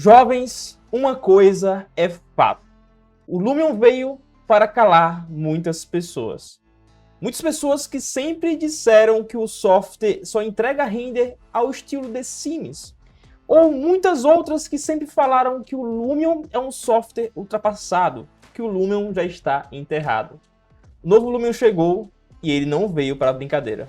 Jovens, uma coisa é fato. O Lumion veio para calar muitas pessoas. Muitas pessoas que sempre disseram que o software só entrega render ao estilo The Sims. Ou muitas outras que sempre falaram que o Lumion é um software ultrapassado, que o Lumion já está enterrado. O novo Lumion chegou e ele não veio para a brincadeira.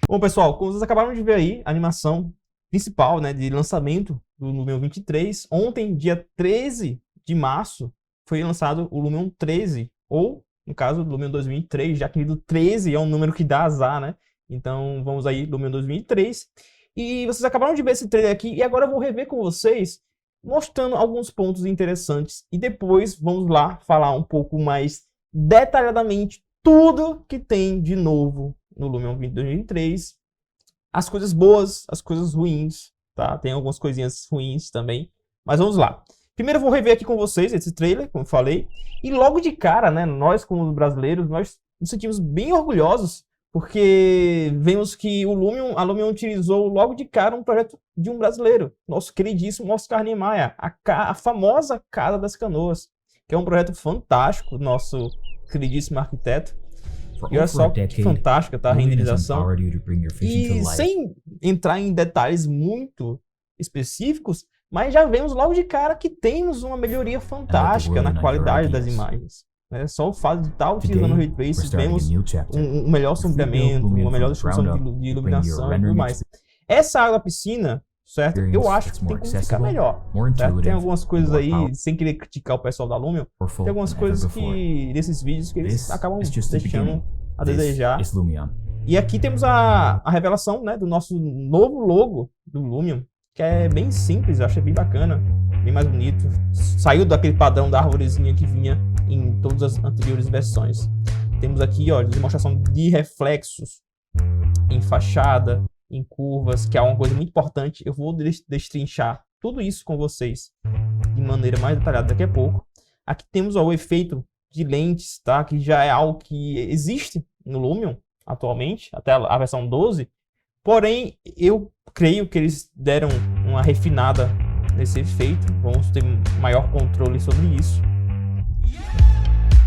Bom, pessoal, como vocês acabaram de ver aí, a animação principal, né, de lançamento do Lumion 23. Ontem, dia 13 de março, foi lançado o Lumion 13, ou, no caso, do Lumion 2003, já que o 13 é um número que dá azar, né? Então, vamos aí, Lumion 2003. E vocês acabaram de ver esse trailer aqui, e agora eu vou rever com vocês, mostrando alguns pontos interessantes. E depois, vamos lá, falar um pouco mais detalhadamente tudo que tem de novo no Lumion 2003, as coisas boas, as coisas ruins, tá? Tem algumas coisinhas ruins também, mas vamos lá. Primeiro eu vou rever aqui com vocês esse trailer, como eu falei, e logo de cara, né, nós como brasileiros, nós nos sentimos bem orgulhosos, porque vemos que a Lumion utilizou logo de cara um projeto de um brasileiro, nosso queridíssimo Oscar Niemeyer, a famosa Casa das Canoas, que é um projeto fantástico do nosso queridíssimo arquiteto. E olha só que fantástica, tá, a renderização. E sem entrar em detalhes muito específicos, mas já vemos logo de cara que temos uma melhoria fantástica na qualidade das imagens. Só o fato de estar utilizando o Ray Tracing, vemos um melhor sombreamento, uma melhor distribuição de iluminação e tudo mais. Essa água da piscina, certo? Eu acho que tem como ficar melhor. Certo? Tem algumas coisas aí, sem querer criticar o pessoal da Lumion, tem algumas coisas que, nesses vídeos, que eles acabam deixando a desejar. E aqui temos a revelação, né, do nosso novo logo do Lumion, que é bem simples, eu achei bem bacana, bem mais bonito. Saiu daquele padrão da arvorezinha que vinha em todas as anteriores versões. Temos aqui, ó, demonstração de reflexos em fachada, em curvas, que é uma coisa muito importante. Eu vou destrinchar tudo isso com vocês de maneira mais detalhada daqui a pouco. Aqui temos, ó, o efeito de lentes, tá? Que já é algo que existe no Lumion atualmente, até a versão 12. Porém, eu creio que eles deram uma refinada nesse efeito. Vamos ter maior controle sobre isso.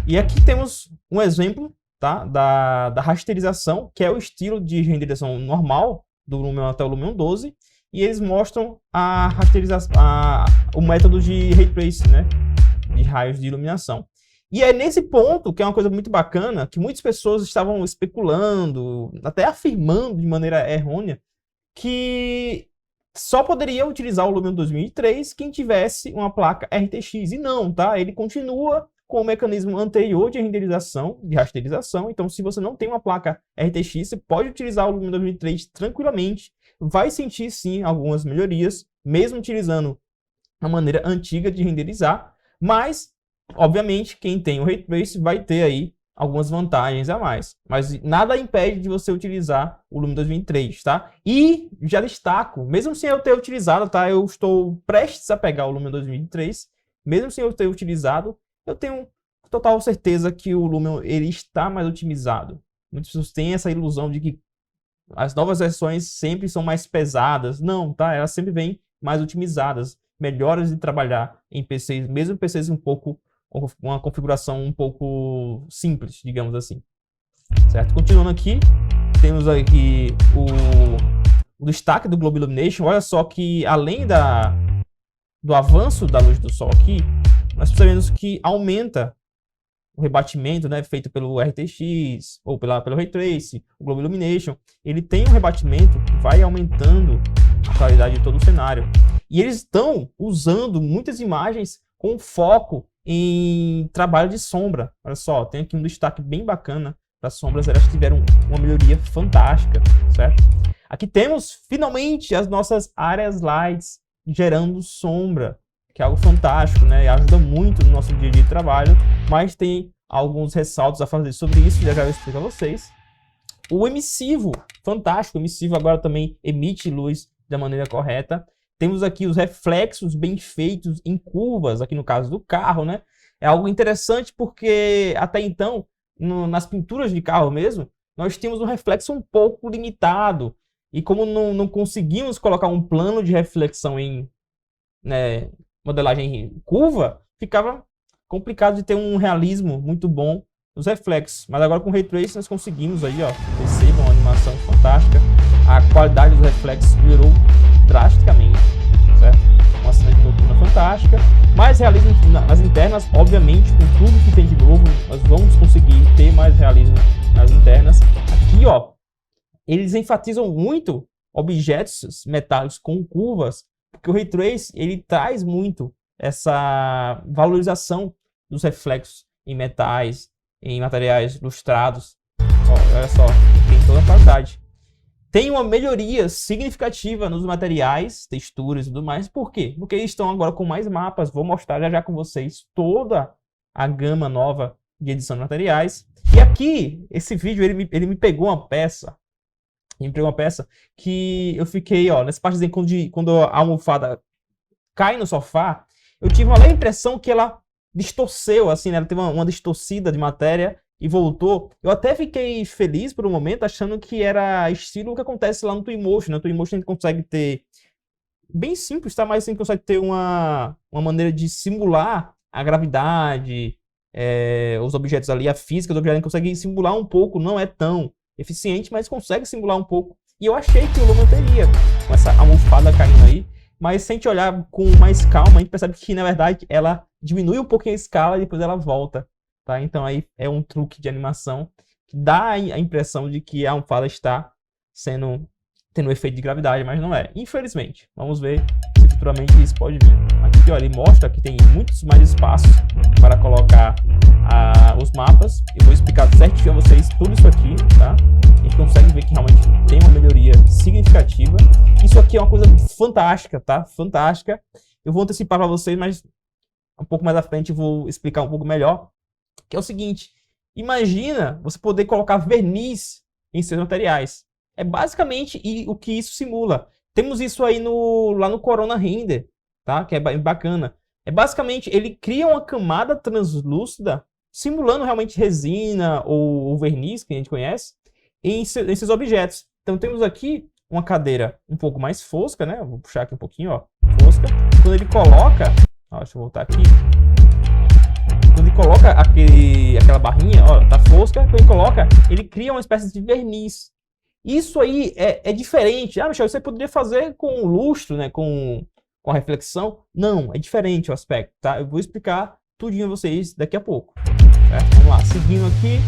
E aqui temos um exemplo tá? Da rasterização, que é o estilo de renderização normal do Lumion até o Lumion 12, e eles mostram a rasterização, o método de Ray Tracing, né? De raios de iluminação. E é nesse ponto, que é uma coisa muito bacana, que muitas pessoas estavam especulando, até afirmando de maneira errônea, que só poderia utilizar o Lumion 2003 quem tivesse uma placa RTX. E não, tá? Ele continua com o mecanismo anterior de renderização, de rasterização. Então, se você não tem uma placa RTX, você pode utilizar o Lumion 2003 tranquilamente. Vai sentir, sim, algumas melhorias, mesmo utilizando a maneira antiga de renderizar. Mas, obviamente, quem tem o Ray Tracing vai ter aí algumas vantagens a mais. Mas nada impede de você utilizar o Lumion 2003, tá? E já destaco, mesmo sem eu ter utilizado, tá? Eu estou prestes a pegar o Lumion 2003. Mesmo sem eu ter utilizado, eu tenho total certeza que o Lumion ele está mais otimizado. Muitas pessoas têm essa ilusão de que as novas versões sempre são mais pesadas. Não, tá? Elas sempre vêm mais otimizadas, melhoras de trabalhar em PCs, mesmo PCs um pouco com uma configuração um pouco simples, digamos assim. Certo? Continuando aqui, temos aqui o destaque do Globe Illumination. Olha só que além do avanço da luz do sol aqui, nós percebemos que aumenta o rebatimento, né, feito pelo RTX ou pelo Ray Tracing, o Globe Illumination. Ele tem um rebatimento que vai aumentando a qualidade de todo o cenário. E eles estão usando muitas imagens com foco em trabalho de sombra. Olha só, tem aqui um destaque bem bacana para as sombras. Elas tiveram uma melhoria fantástica, certo? Aqui temos finalmente as nossas áreas lights gerando sombra, que é algo fantástico, né? E ajuda muito no nosso dia a dia de trabalho, mas tem alguns ressaltos a fazer sobre isso, já eu explico a vocês. O emissivo, fantástico, o emissivo agora também emite luz da maneira correta. Temos aqui os reflexos bem feitos em curvas, aqui no caso do carro, né? É algo interessante porque até então, nas pinturas de carro mesmo, nós tínhamos um reflexo um pouco limitado. E como não conseguimos colocar um plano de reflexão em modelagem em curva, ficava complicado de ter um realismo muito bom nos reflexos. Mas agora com o Ray Tracing nós conseguimos aí, ó, percebam uma animação fantástica. A qualidade dos reflexos melhorou drasticamente, certo? Uma cena de noturna fantástica. Mais realismo nas internas, obviamente, com tudo que tem de novo, nós vamos conseguir ter mais realismo nas internas. Aqui, ó, eles enfatizam muito objetos metálicos com curvas, porque o Ray Tracing, ele traz muito essa valorização dos reflexos em metais, em materiais lustrados. Ó, olha só, tem toda a qualidade. Tem uma melhoria significativa nos materiais, texturas e tudo mais. Por quê? Porque eles estão agora com mais mapas. Vou mostrar já com vocês toda a gama nova de edição de materiais. E aqui, esse vídeo, ele me pegou uma peça. Ele me pegou uma peça que eu fiquei, ó, nessa partezinha quando a almofada cai no sofá, eu tive uma leve impressão que ela distorceu, assim, né? Ela teve uma distorcida de matéria e voltou. Eu até fiquei feliz por um momento, achando que era estilo que acontece lá no Twinmotion, né? No Twinmotion a gente consegue ter, bem simples, tá? Mas a gente consegue ter uma maneira de simular a gravidade, os objetos ali, a física do objeto, a gente consegue simular um pouco, não é tão eficiente, mas consegue simular um pouco. E eu achei que o Lumion teria, com essa almofada caindo aí, mas se a gente olhar com mais calma, a gente percebe que, na verdade, ela diminui um pouquinho a escala e depois ela volta. Tá? Então aí é um truque de animação que dá a impressão de que a almofada está tendo um efeito de gravidade, mas não é. Infelizmente. Vamos ver se futuramente isso pode vir. Aqui, ó, ele mostra que tem muitos mais espaços para colocar os mapas. Eu vou explicar certinho a vocês tudo isso aqui, tá? A gente consegue ver que realmente tem uma melhoria significativa. Isso aqui é uma coisa fantástica, tá? Fantástica. Eu vou antecipar para vocês, mas um pouco mais à frente eu vou explicar um pouco melhor. Que é o seguinte, imagina você poder colocar verniz em seus materiais. É basicamente o que isso simula. Temos isso aí lá no Corona Render, tá? Que é bacana. É basicamente, ele cria uma camada translúcida, simulando realmente resina ou verniz, que a gente conhece, em esses objetos. Então temos aqui uma cadeira um pouco mais fosca, né? Eu vou puxar aqui um pouquinho, ó, fosca. Quando ele coloca, ó, deixa eu voltar aqui. Quando ele coloca aquela barrinha, ó, tá rosca que ele coloca, ele cria uma espécie de verniz. Isso aí é diferente. Ah, Michel, você poderia fazer com o lustro, né? Com a reflexão. Não, é diferente o aspecto, tá? Eu vou explicar tudinho a vocês daqui a pouco. Certo? Vamos lá, seguindo aqui,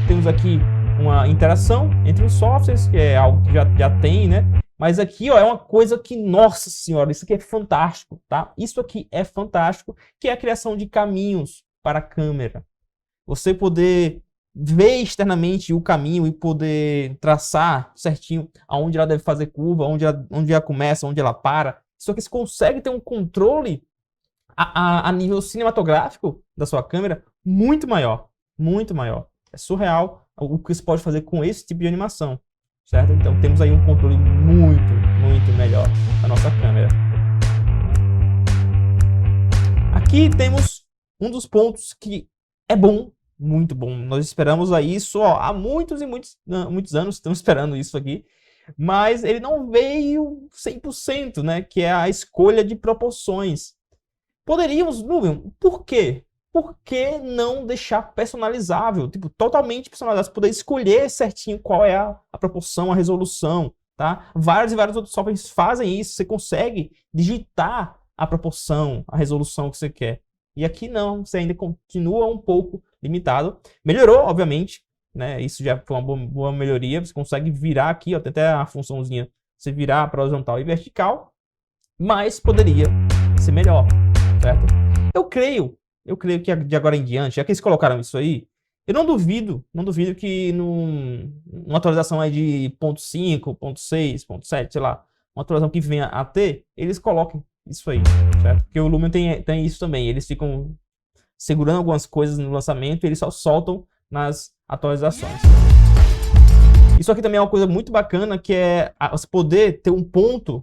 temos aqui uma interação entre os softwares, que é algo que já tem, né? Mas aqui, ó, é uma coisa que, nossa senhora, isso aqui é fantástico, tá? Isso aqui é fantástico, que é a criação de caminhos para a câmera. Você poder ver externamente o caminho e poder traçar certinho aonde ela deve fazer curva, onde ela começa, onde ela para. Isso aqui você consegue ter um controle a nível cinematográfico da sua câmera muito maior. Muito maior. É surreal o que você pode fazer com esse tipo de animação. Certo? Então temos aí um controle muito melhor da nossa câmera. Aqui temos um dos pontos que é bom, muito bom. Nós esperamos aí isso há muitos anos, estamos esperando isso aqui. Mas ele não veio 100%, né? Que é a escolha de proporções. Poderíamos, Lumion, por quê? Por que não deixar personalizável? Tipo, totalmente personalizado. Você poder escolher certinho qual é a proporção, a resolução, tá? Vários e vários outros softwares fazem isso. Você consegue digitar a proporção, a resolução que você quer. E aqui não, você ainda continua um pouco limitado. Melhorou, obviamente, né? Isso já foi uma boa melhoria. Você consegue virar aqui, ó, tem até a funçãozinha, você virar para horizontal e vertical, mas poderia ser melhor, certo? Eu creio que de agora em diante, já que eles colocaram isso aí, eu não duvido que numa atualização aí de 0.5, 0.6, 0.7, sei lá, uma atualização que venha a ter, eles coloquem isso aí, certo? Porque o Lumion tem isso também, eles ficam segurando algumas coisas no lançamento e eles só soltam nas atualizações. Isso aqui também é uma coisa muito bacana, que é você poder ter um ponto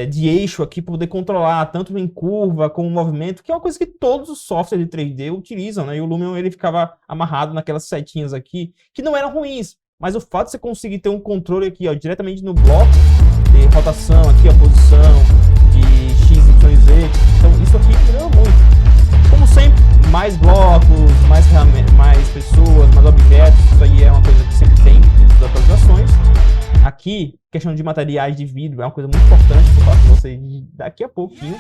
de eixo aqui, poder controlar tanto em curva como movimento, que é uma coisa que todos os softwares de 3D utilizam, né? E o Lumion ele ficava amarrado naquelas setinhas aqui, que não eram ruins, mas o fato de você conseguir ter um controle aqui, ó, diretamente no bloco, de rotação aqui, a posição, de X, Y e Z, então isso aqui melhorou muito. Como sempre, mais blocos, mais ferramentas, mais pessoas, mais objetos, isso aí é uma coisa que sempre tem dentro das atualizações. Aqui, questão de materiais de vidro é uma coisa muito importante que eu faço com vocês daqui a pouquinho.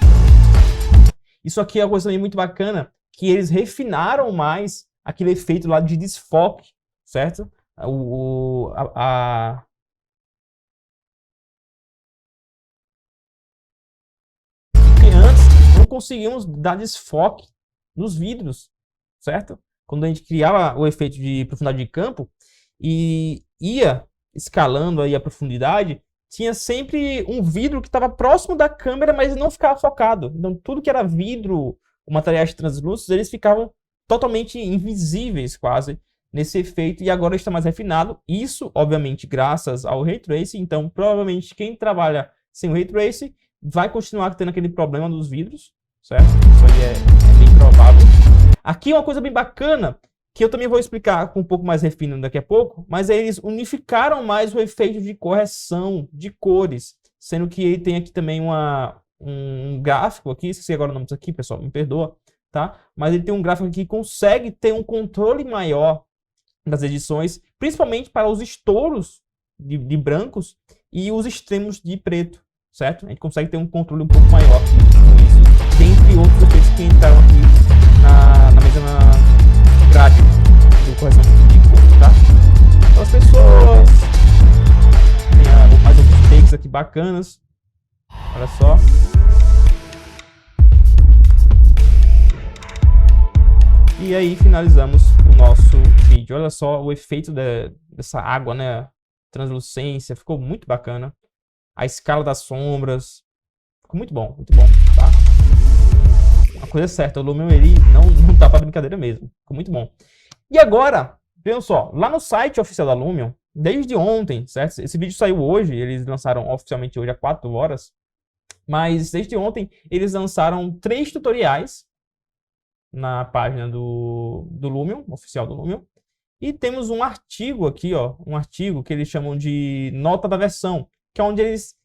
Isso aqui é uma coisa também muito bacana, que eles refinaram mais aquele efeito lá de desfoque, certo? Porque antes não conseguíamos dar desfoque nos vidros, certo? Quando a gente criava o efeito de profundidade de campo e ia escalando aí a profundidade, tinha sempre um vidro que estava próximo da câmera, mas não ficava focado. Então tudo que era vidro, materiais translúcidos, eles ficavam totalmente invisíveis quase nesse efeito, e agora está mais refinado. Isso, obviamente, graças ao Ray Tracing. Então provavelmente quem trabalha sem o Ray Tracing vai continuar tendo aquele problema dos vidros, certo? Isso aí é bem provável. Aqui uma coisa bem bacana, que eu também vou explicar com um pouco mais refinado daqui a pouco, mas eles unificaram mais o efeito de correção de cores, sendo que ele tem aqui também um gráfico aqui, esqueci agora o nome disso aqui, pessoal, me perdoa, tá? Mas ele tem um gráfico aqui que consegue ter um controle maior das edições, principalmente para os estouros de brancos e os extremos de preto, certo? A gente consegue ter um controle um pouco maior aqui com isso, dentre outros efeitos que entraram aqui na mesma grade do correção de cor, tá? Então as pessoas tem mais alguns takes aqui bacanas, olha só. E aí finalizamos o nosso vídeo. Olha só o efeito dessa água, né? Translucência, ficou muito bacana. A escala das sombras, ficou muito bom, tá? A coisa é certa, o Lumion ele não tá pra brincadeira mesmo, ficou muito bom. E agora, vejam só, lá no site oficial da Lumion, desde ontem, certo? Esse vídeo saiu hoje, eles lançaram oficialmente hoje há 4 horas, mas desde ontem eles lançaram 3 tutoriais na página do Lumion, oficial do Lumion. E temos um artigo aqui, ó, um artigo que eles chamam de nota da versão, que é onde eles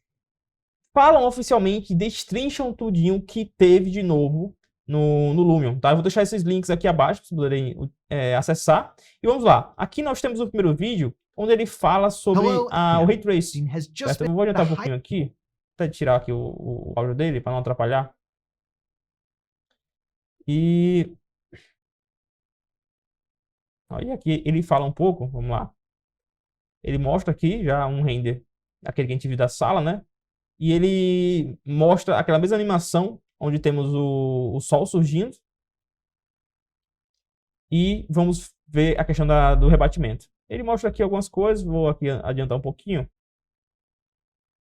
falam oficialmente, destrincham tudinho que teve de novo no Lumion, tá? Eu vou deixar esses links aqui abaixo para vocês poderem acessar. E vamos lá. Aqui nós temos o primeiro vídeo, onde ele fala sobre o Ray Tracing. Certo? Eu vou adiantar um pouquinho aqui. Vou até tirar aqui o áudio dele, para não atrapalhar. E aqui ele fala um pouco, vamos lá. Ele mostra aqui já um render, aquele que a gente viu da sala, né? E ele mostra aquela mesma animação, onde temos o sol surgindo. E vamos ver a questão do rebatimento. Ele mostra aqui algumas coisas, vou aqui adiantar um pouquinho.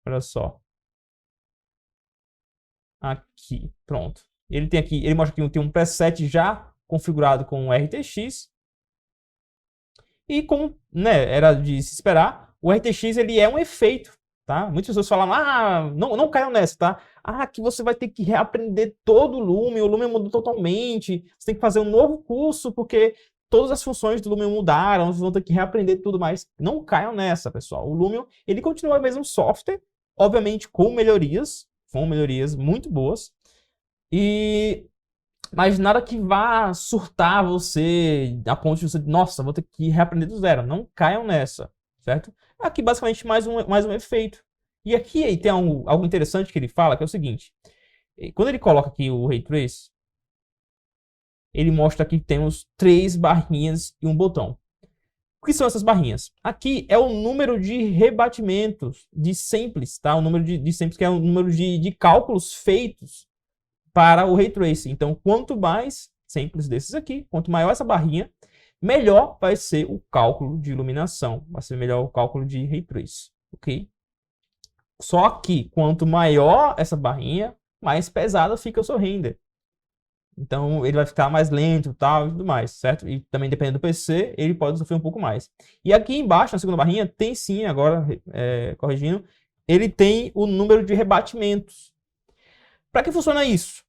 Olha só. Aqui, pronto. Ele mostra que tem um preset já configurado com o RTX. E como, né, era de se esperar, o RTX ele é um efeito, tá? Muitas pessoas falam, não caiam nessa, tá? Que você vai ter que reaprender todo o Lumion mudou totalmente, você tem que fazer um novo curso porque todas as funções do Lumion mudaram, vocês vão ter que reaprender tudo mais. Não caiam nessa, pessoal. O Lumion, ele continua o mesmo software, obviamente com melhorias muito boas, mas nada que vá surtar você a ponto de você, nossa, vou ter que reaprender do zero. Não caiam nessa, certo? Aqui basicamente mais um efeito. E aqui tem algo interessante que ele fala, que é o seguinte. Quando ele coloca aqui o Ray Trace, ele mostra que temos 3 barrinhas e um botão. O que são essas barrinhas? Aqui é o número de rebatimentos de samples, tá? O número de samples que é o número de cálculos feitos para o Ray Tracing. Então, quanto mais samples desses aqui, quanto maior essa barrinha, melhor vai ser o cálculo de iluminação, vai ser melhor o cálculo de Ray Trace, ok? Só que quanto maior essa barrinha, mais pesada fica o seu render. Então, ele vai ficar mais lento tal, e tudo mais, certo? E também, dependendo do PC, ele pode sofrer um pouco mais. E aqui embaixo, na segunda barrinha, tem sim, agora, corrigindo, ele tem o número de rebatimentos. Para que funciona isso?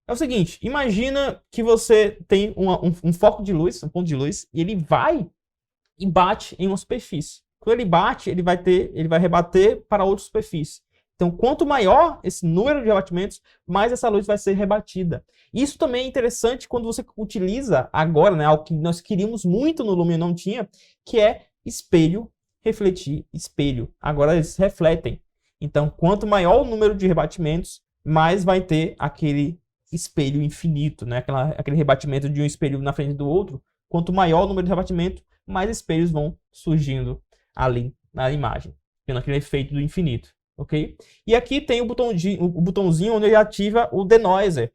É o seguinte, imagina que você tem um foco de luz, um ponto de luz, e ele vai e bate em uma superfície. Quando ele bate, ele vai rebater para outra superfície. Então, quanto maior esse número de rebatimentos, mais essa luz vai ser rebatida. Isso também é interessante quando você utiliza agora, né, algo que nós queríamos muito no Lumion não tinha, que é espelho, refletir, espelho. Agora eles refletem. Então, quanto maior o número de rebatimentos, mais vai ter aquele espelho infinito, né? Aquele rebatimento de um espelho na frente do outro. Quanto maior o número de rebatimento, mais espelhos vão surgindo ali na imagem, tendo aquele efeito do infinito, ok? E aqui tem o botãozinho onde ele ativa o denoiser,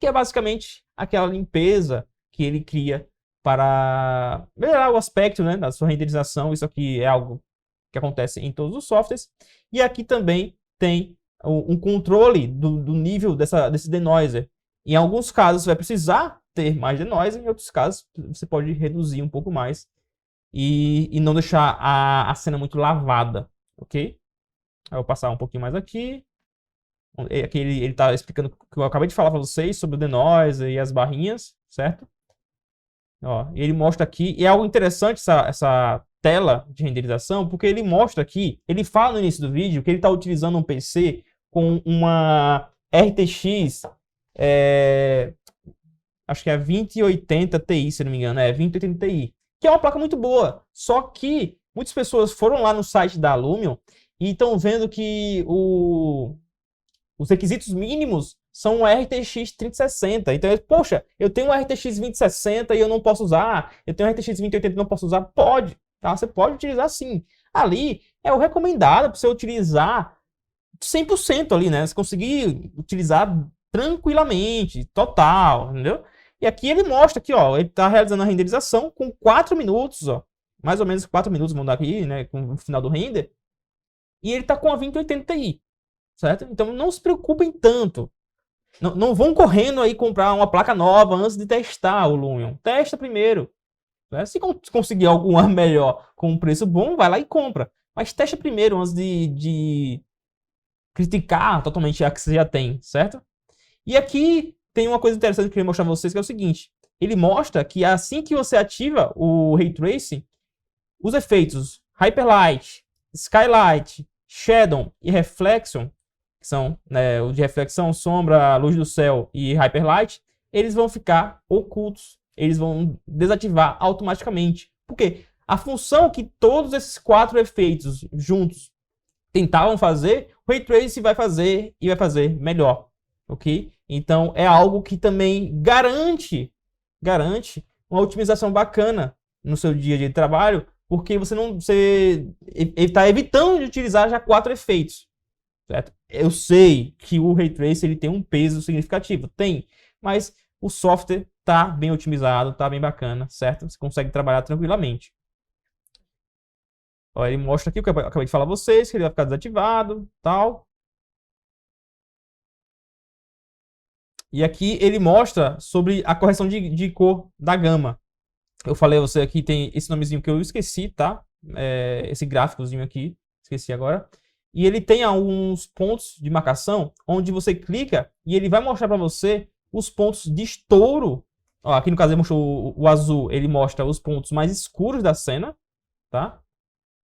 que é basicamente aquela limpeza que ele cria para melhorar o aspecto, né, da sua renderização. Isso aqui é algo que acontece em todos os softwares. E aqui também tem um controle do nível desse denoiser. Em alguns casos você vai precisar ter mais denoiser, em outros casos você pode reduzir um pouco mais e não deixar a cena muito lavada, ok? Eu vou passar um pouquinho mais aqui. Aqui ele está explicando o que eu acabei de falar para vocês sobre o denoiser e as barrinhas, certo? Ó, ele mostra aqui, e é algo interessante essa tela de renderização, porque ele mostra aqui, ele fala no início do vídeo que ele está utilizando um PC com uma RTX, acho que é 2080 Ti, se não me engano, 2080 Ti, que é uma placa muito boa, só que muitas pessoas foram lá no site da Lumion e estão vendo que os requisitos mínimos são o RTX 3060. Então, poxa, eu tenho um RTX 2060 e eu não posso usar. Eu tenho um RTX 2080 e não posso usar. Pode, tá? Você pode utilizar sim. Ali é o recomendado para você utilizar 100% ali, né? Você conseguir utilizar tranquilamente, total, entendeu? E aqui ele mostra aqui, ó, ele está realizando a renderização com 4 minutos, ó. Mais ou menos 4 minutos, vamos dar aqui, né? Com o final do render. E ele está com a 2080 Ti. Certo? Então não se preocupem tanto. Não vão correndo aí comprar uma placa nova antes de testar o Lumion. Testa primeiro. Né? Se conseguir alguma melhor com um preço bom, vai lá e compra. Mas testa primeiro antes de criticar totalmente a que você já tem, certo? E aqui tem uma coisa interessante que eu queria mostrar para vocês, que é o seguinte. Ele mostra que assim que você ativa o Ray Tracing, os efeitos Hyperlight, Skylight, Shadow e Reflection, que são, né, o de reflexão, sombra, luz do céu e Hyperlight, eles vão ficar ocultos. Eles vão desativar automaticamente. Por quê? A função que todos esses 4 efeitos juntos tentavam fazer, o Ray Tracing vai fazer e vai fazer melhor, ok? Então é algo que também garante uma otimização bacana no seu dia a dia de trabalho, porque você está evitando de utilizar já 4 efeitos, certo? Eu sei que o Ray Tracing ele tem um peso significativo, mas o software está bem otimizado, está bem bacana, certo? Você consegue trabalhar tranquilamente. Ó, ele mostra aqui o que eu acabei de falar a vocês, que ele vai ficar desativado, tal. E aqui ele mostra sobre a correção de cor da gama. Eu falei a você aqui, tem esse nomezinho que eu esqueci, tá? Esse gráficozinho aqui, esqueci agora. E ele tem alguns pontos de marcação, onde você clica e ele vai mostrar para você os pontos de estouro. Ó, aqui no caso ele mostrou o azul, ele mostra os pontos mais escuros da cena, tá?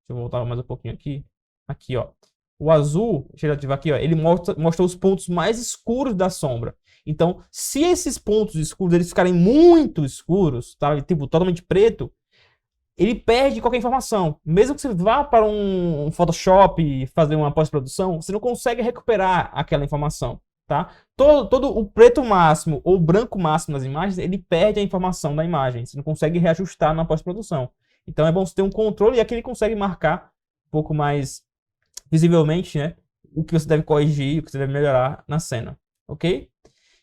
Deixa eu voltar mais um pouquinho aqui. Aqui, ó. O azul, deixa eu ativar aqui, ó. Ele mostra os pontos mais escuros da sombra. Então, se esses pontos escuros eles ficarem muito escuros, tá? Tipo, totalmente preto, ele perde qualquer informação. Mesmo que você vá para um Photoshop e fazer uma pós-produção, você não consegue recuperar aquela informação, tá? Todo o preto máximo ou branco máximo das imagens, ele perde a informação da imagem. Você não consegue reajustar na pós-produção. Então é bom você ter um controle e aqui ele consegue marcar um pouco mais visivelmente, né, o que você deve corrigir, o que você deve melhorar na cena, ok?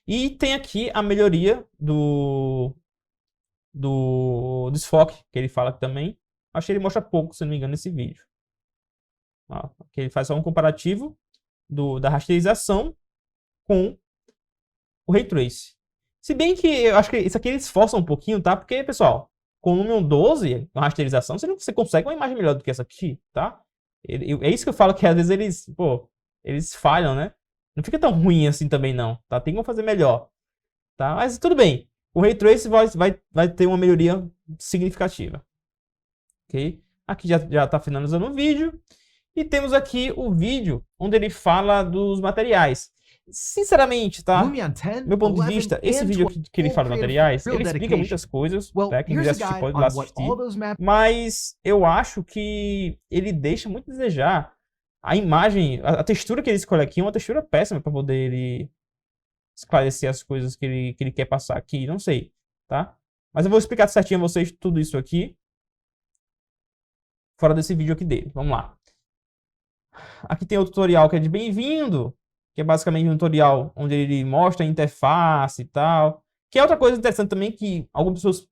E tem aqui a melhoria do desfoque, que ele fala também. Acho que ele mostra pouco, se não me engano, nesse vídeo. Ó, aqui ele faz só um comparativo da rasterização com o Ray Tracing. Se bem que eu acho que isso aqui ele esforça um pouquinho, tá? Porque, pessoal, com o Lumion 12, com rasterização, você consegue uma imagem melhor do que essa aqui, tá? É isso que eu falo, que às vezes eles falham, né? Não fica tão ruim assim também não, tá? Tem como fazer melhor, tá? Mas tudo bem. O Ray Tracing vai ter uma melhoria significativa, ok? Aqui já está finalizando o vídeo. E temos aqui o vídeo onde ele fala dos materiais. Sinceramente, tá? Meu ponto de vista, esse vídeo que ele fala de materiais, ele explica muitas coisas, tá? Quem quiser assistir pode ir lá assistir. Mas eu acho que ele deixa muito a desejar. A imagem, a textura que ele escolhe aqui é uma textura péssima para poder ele esclarecer as coisas que ele quer passar aqui. Não sei, tá? Mas eu vou explicar certinho a vocês tudo isso aqui fora desse vídeo aqui dele. Vamos lá. Aqui tem o tutorial que é de bem-vindo, que é basicamente um tutorial onde ele mostra a interface e tal. Que é outra coisa interessante também, que algumas pessoas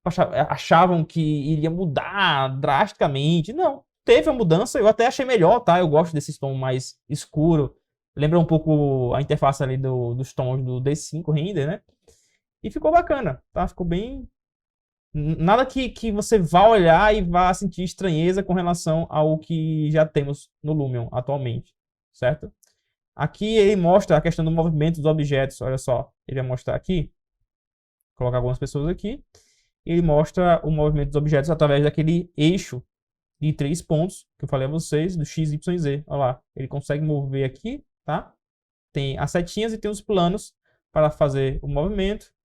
achavam que iria mudar drasticamente. Não, teve uma mudança, eu até achei melhor, tá? Eu gosto desse tom mais escuro. Lembra um pouco a interface ali dos tons do D5 Render, né? E ficou bacana, tá? Ficou bem... Nada que você vá olhar e vá sentir estranheza com relação ao que já temos no Lumion atualmente, certo? Aqui ele mostra a questão do movimento dos objetos, olha só. Ele vai mostrar aqui, vou colocar algumas pessoas aqui. Ele mostra o movimento dos objetos através daquele eixo de 3 pontos, que eu falei a vocês, do X, Y, Z. Olha lá, ele consegue mover aqui, tá? Tem as setinhas e tem os planos para fazer o movimento.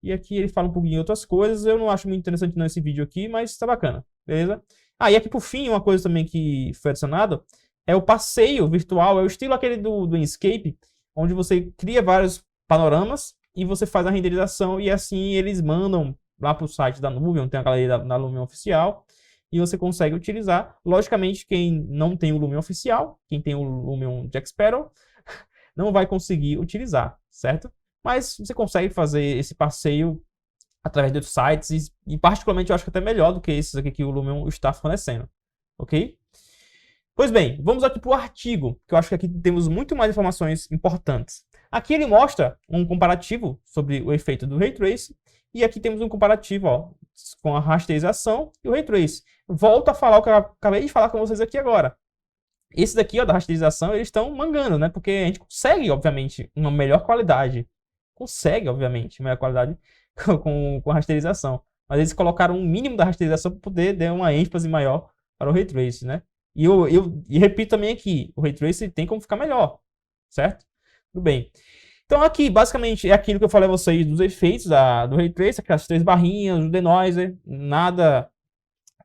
E aqui ele fala um pouquinho de outras coisas. Eu não acho muito interessante não esse vídeo aqui, mas tá bacana, beleza? Ah, e aqui por fim, uma coisa também que foi adicionada é o passeio virtual. É o estilo aquele do Inkscape, onde você cria vários panoramas e você faz a renderização e assim eles mandam lá para o site da Lumion, tem a galeria da Lumion oficial, e você consegue utilizar. Logicamente, quem não tem o Lumion oficial, quem tem o Lumion Jack Sparrow, não vai conseguir utilizar, certo? Mas você consegue fazer esse passeio através de outros sites e particularmente eu acho que até melhor do que esses aqui que o Lumion está fornecendo, ok? Pois bem, vamos aqui para o artigo, que eu acho que aqui temos muito mais informações importantes. Aqui ele mostra um comparativo sobre o efeito do Ray Tracing e aqui temos um comparativo, ó, com a rasterização e o Ray Tracing. Volto a falar o que eu acabei de falar com vocês aqui agora. Esses daqui, ó, da rasterização, eles estão mangando, né? Porque a gente consegue, obviamente, uma melhor qualidade. Consegue, obviamente, melhor qualidade com a rasterização. Mas eles colocaram um mínimo da rasterização para poder dar uma ênfase maior para o Ray Tracing, né? E eu repito também aqui, o Ray Tracing tem como ficar melhor, certo? Tudo bem. Então aqui, basicamente, é aquilo que eu falei a vocês dos efeitos do Ray Trace, aquelas 3 barrinhas, o denoiser, nada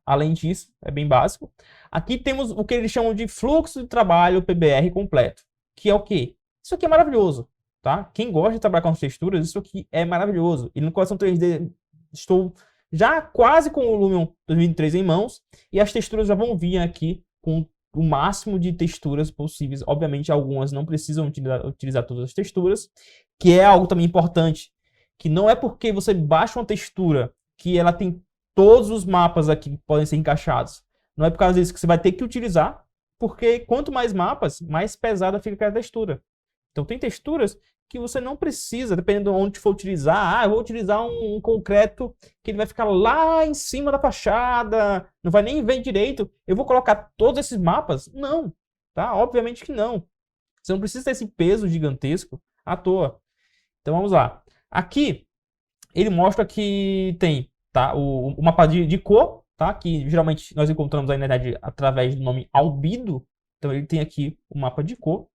além disso, é bem básico. Aqui temos o que eles chamam de fluxo de trabalho PBR completo, que é o quê? Isso aqui é maravilhoso, tá? Quem gosta de trabalhar com as texturas, isso aqui é maravilhoso. E no Correção 3D estou já quase com o Lumion 2003 em mãos, e as texturas já vão vir aqui com o máximo de texturas possíveis. Obviamente, algumas não precisam utilizar todas as texturas, que é algo também importante, que não é porque você baixa uma textura que ela tem todos os mapas aqui que podem ser encaixados. Não é por causa disso que você vai ter que utilizar, porque quanto mais mapas, mais pesada fica aquela textura. Então tem texturas que você não precisa, dependendo de onde for utilizar. Ah, eu vou utilizar um concreto que ele vai ficar lá em cima da fachada, não vai nem ver direito. Eu vou colocar todos esses mapas? Não, tá? Obviamente que não. Você não precisa ter esse peso gigantesco à toa. Então vamos lá. Aqui ele mostra que tem, tá, o mapa de cor, tá? Que geralmente nós encontramos aí na internet através do nome albedo. Então ele tem aqui o mapa de cor.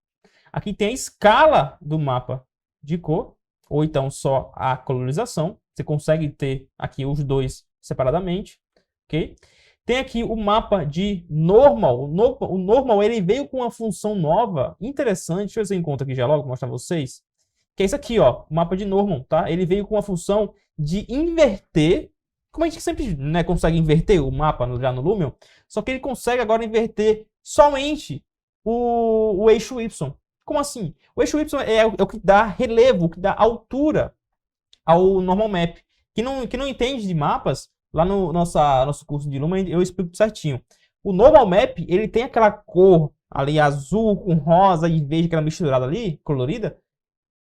Aqui tem a escala do mapa de cor, ou então só a colorização. Você consegue ter aqui os dois separadamente, ok? Tem aqui o mapa de normal. O normal ele veio com uma função nova, interessante. Deixa eu ver se eu encontro aqui já logo, vou mostrar pra vocês. Que é isso aqui, ó, o mapa de normal, tá? Ele veio com uma função de inverter. Como a gente sempre, né, consegue inverter o mapa já no Lumion, só que ele consegue agora inverter somente o eixo Y. Como assim? O eixo Y é o que dá relevo, o que dá altura ao normal map. Que não entende de mapas, lá no nosso curso de Lumion eu explico certinho. O normal map, ele tem aquela cor ali azul com rosa e verde, aquela misturada ali, colorida,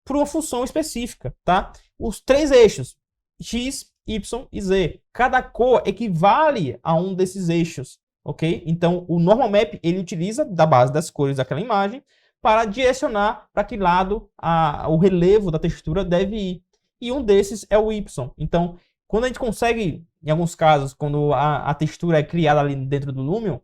por uma função específica, tá? Os 3 eixos, X, Y e Z. Cada cor equivale a um desses eixos, ok? Então, o normal map, ele utiliza da base das cores daquela imagem para direcionar para que lado o relevo da textura deve ir. E um desses é o Y. Então, quando a gente consegue, em alguns casos, quando a textura é criada ali dentro do Lumion,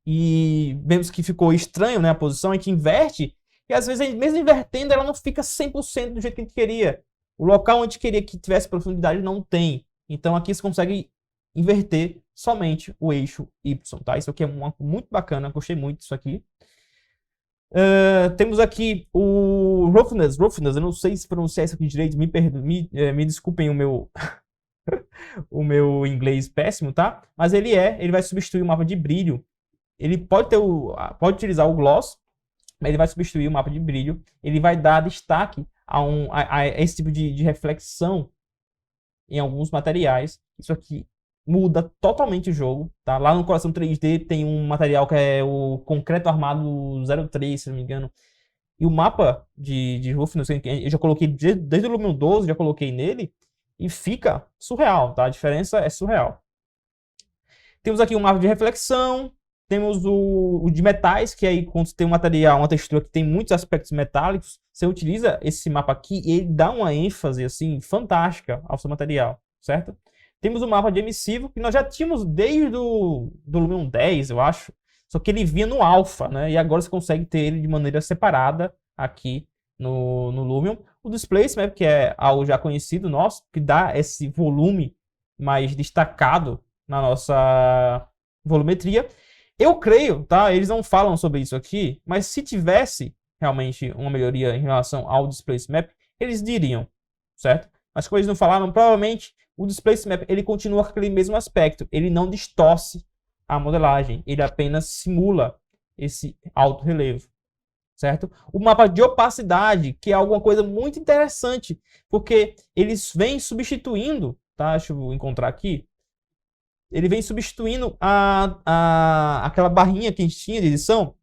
e vemos que ficou estranho, né, a posição, a gente inverte, e às vezes, mesmo invertendo, ela não fica 100% do jeito que a gente queria. O local onde a gente queria que tivesse profundidade não tem. Então aqui você consegue inverter somente o eixo Y, tá? Isso aqui é muito bacana, gostei muito disso aqui. Temos aqui o Roughness, eu não sei se pronunciar isso aqui direito, me desculpem o meu o meu inglês péssimo, tá? Mas ele vai substituir o mapa de brilho. Ele pode utilizar o gloss, mas ele vai substituir o mapa de brilho. Ele vai dar destaque a esse tipo de reflexão em alguns materiais. Isso aqui muda totalmente o jogo, tá? Lá no Correção 3D tem um material que é o concreto armado 03, se não me engano. E o mapa de Roughness, eu já coloquei desde o Lumion 12, já coloquei nele, e fica surreal, tá? A diferença é surreal. Temos aqui um mapa de reflexão. Temos o de metais, que aí quando você tem um material, uma textura que tem muitos aspectos metálicos, você utiliza esse mapa aqui e ele dá uma ênfase assim fantástica ao seu material, certo? Temos o mapa de emissivo, que nós já tínhamos desde do Lumion 10, eu acho, só que ele vinha no alpha, né? E agora você consegue ter ele de maneira separada aqui no Lumion. O Displacement, que é algo já conhecido nosso, que dá esse volume mais destacado na nossa volumetria. Eu creio, tá? Eles não falam sobre isso aqui, mas se tivesse realmente uma melhoria em relação ao Displacement Map, eles diriam, certo? Mas como eles não falaram, provavelmente o Displacement Map ele continua com aquele mesmo aspecto. Ele não distorce a modelagem, ele apenas simula esse alto relevo, certo? O mapa de opacidade, que é alguma coisa muito interessante, porque eles vêm substituindo, tá? Deixa eu encontrar aqui. Ele vem substituindo aquela barrinha que a gente tinha de edição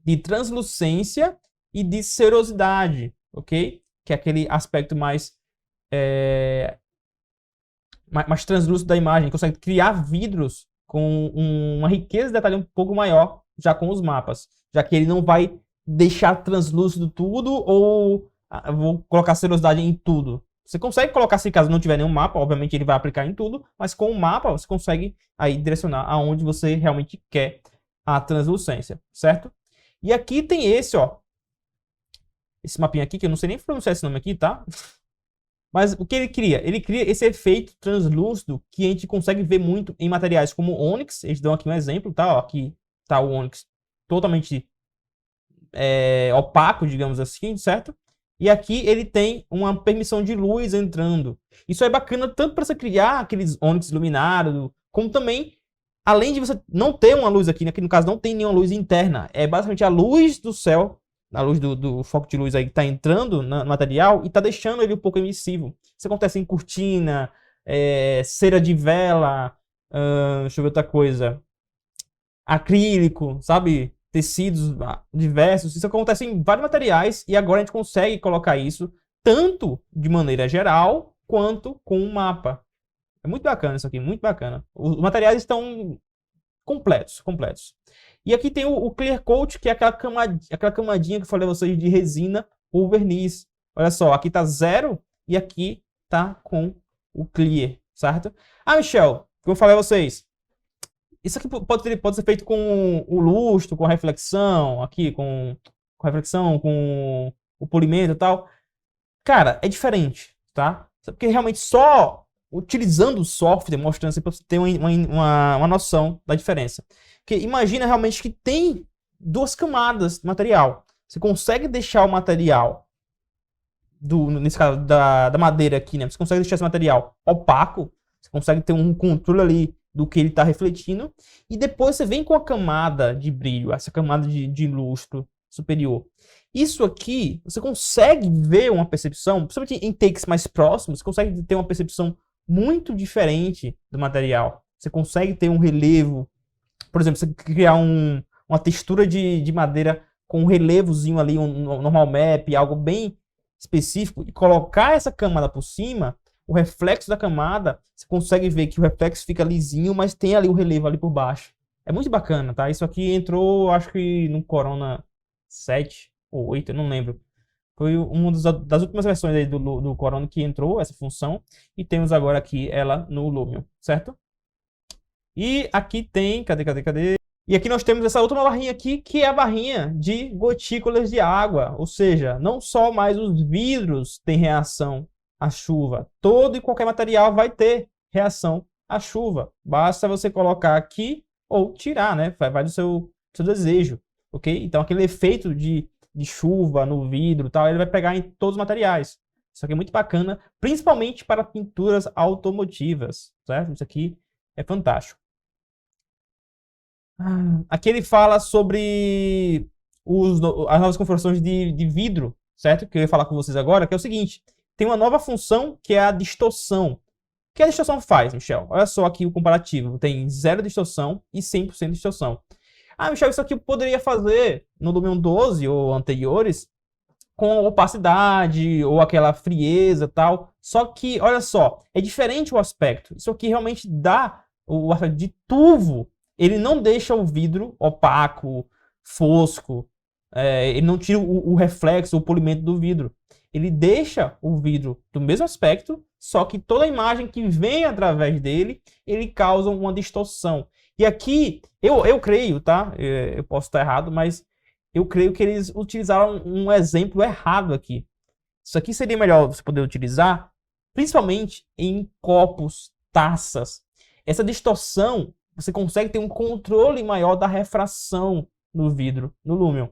de translucência e de cerosidade, ok? Que é aquele aspecto mais translúcido da imagem, consegue criar vidros com uma riqueza de detalhe um pouco maior já com os mapas, já que ele não vai deixar translúcido tudo ou vou colocar cerosidade em tudo. Você consegue colocar, se caso não tiver nenhum mapa, obviamente ele vai aplicar em tudo, mas com o mapa você consegue aí direcionar aonde você realmente quer a translucência, certo? E aqui tem esse, ó, esse mapinha aqui, que eu não sei nem pronunciar esse nome aqui, tá? Mas o que ele cria? Ele cria esse efeito translúcido que a gente consegue ver muito em materiais como ônix. Eles dão aqui um exemplo, tá? Ó, aqui tá o ônix totalmente opaco, digamos assim, certo? E aqui ele tem uma permissão de luz entrando. Isso é bacana tanto para você criar aqueles ônix iluminados, como também, além de você não ter uma luz aqui, aqui no caso não tem nenhuma luz interna, é basicamente a luz do céu, a luz do foco de luz aí que está entrando no material e está deixando ele um pouco emissivo. Isso acontece em cortina, cera de vela, deixa eu ver outra coisa, acrílico, sabe? Tecidos diversos. Isso acontece em vários materiais e agora a gente consegue colocar isso tanto de maneira geral quanto com um mapa. É muito bacana isso aqui, muito bacana. Os materiais estão completos, completos. E aqui tem o Clear Coat, que é aquela camadinha que eu falei a vocês de resina ou verniz. Olha só, aqui tá 0 e aqui tá com o Clear, certo? Ah, Michel, como eu falei a vocês, isso aqui pode ser feito com o lustro, com a reflexão, aqui com reflexão, com o polimento e tal. Cara, é diferente, tá? Porque realmente só utilizando o software, mostrando assim, para você ter uma noção da diferença. Porque imagina realmente que tem duas camadas de material. Você consegue deixar o material, nesse caso da madeira aqui, né? Você consegue deixar esse material opaco, você consegue ter um controle ali do que ele está refletindo, e depois você vem com a camada de brilho, essa camada de lustro superior. Isso aqui, você consegue ver uma percepção, principalmente em takes mais próximos, você consegue ter uma percepção muito diferente do material. Você consegue ter um relevo, por exemplo, você criar uma textura de madeira com um relevozinho ali, um normal map, algo bem específico, e colocar essa camada por cima, o reflexo da camada, você consegue ver que o reflexo fica lisinho, mas tem ali o relevo ali por baixo. É muito bacana, tá? Isso aqui entrou, acho que no Corona 7 ou 8, eu não lembro. Foi uma das últimas versões aí do Corona que entrou essa função. E temos agora aqui ela no Lumion, certo? E aqui tem... Cadê? E aqui nós temos essa última barrinha aqui, que é a barrinha de gotículas de água. Ou seja, não só mais os vidros têm reação à chuva. Todo e qualquer material vai ter reação à chuva. Basta você colocar aqui ou tirar, né? Vai do seu desejo, ok? Então aquele efeito de chuva no vidro e tal, ele vai pegar em todos os materiais. Isso aqui é muito bacana, principalmente para pinturas automotivas, certo? Isso aqui é fantástico. Aqui ele fala sobre as novas configurações de vidro, certo? Que eu ia falar com vocês agora, que é o seguinte. Tem uma nova função que é a distorção. O que a distorção faz, Michel? Olha só aqui o comparativo. Tem 0 distorção e 100% de distorção. Ah, Michel, isso aqui eu poderia fazer no Lumion 12 ou anteriores com opacidade ou aquela frieza e tal. Só que, olha só, é diferente o aspecto. Isso aqui realmente dá o aspecto de turvo. Ele não deixa o vidro opaco, fosco. Ele não tira o reflexo, o polimento do vidro. Ele deixa o vidro do mesmo aspecto, só que toda a imagem que vem através dele, ele causa uma distorção. E aqui, eu creio, tá? Eu posso estar errado, mas eu creio que eles utilizaram um exemplo errado aqui. Isso aqui seria melhor você poder utilizar, principalmente em copos, taças. Essa distorção, você consegue ter um controle maior da refração no vidro, no Lumion.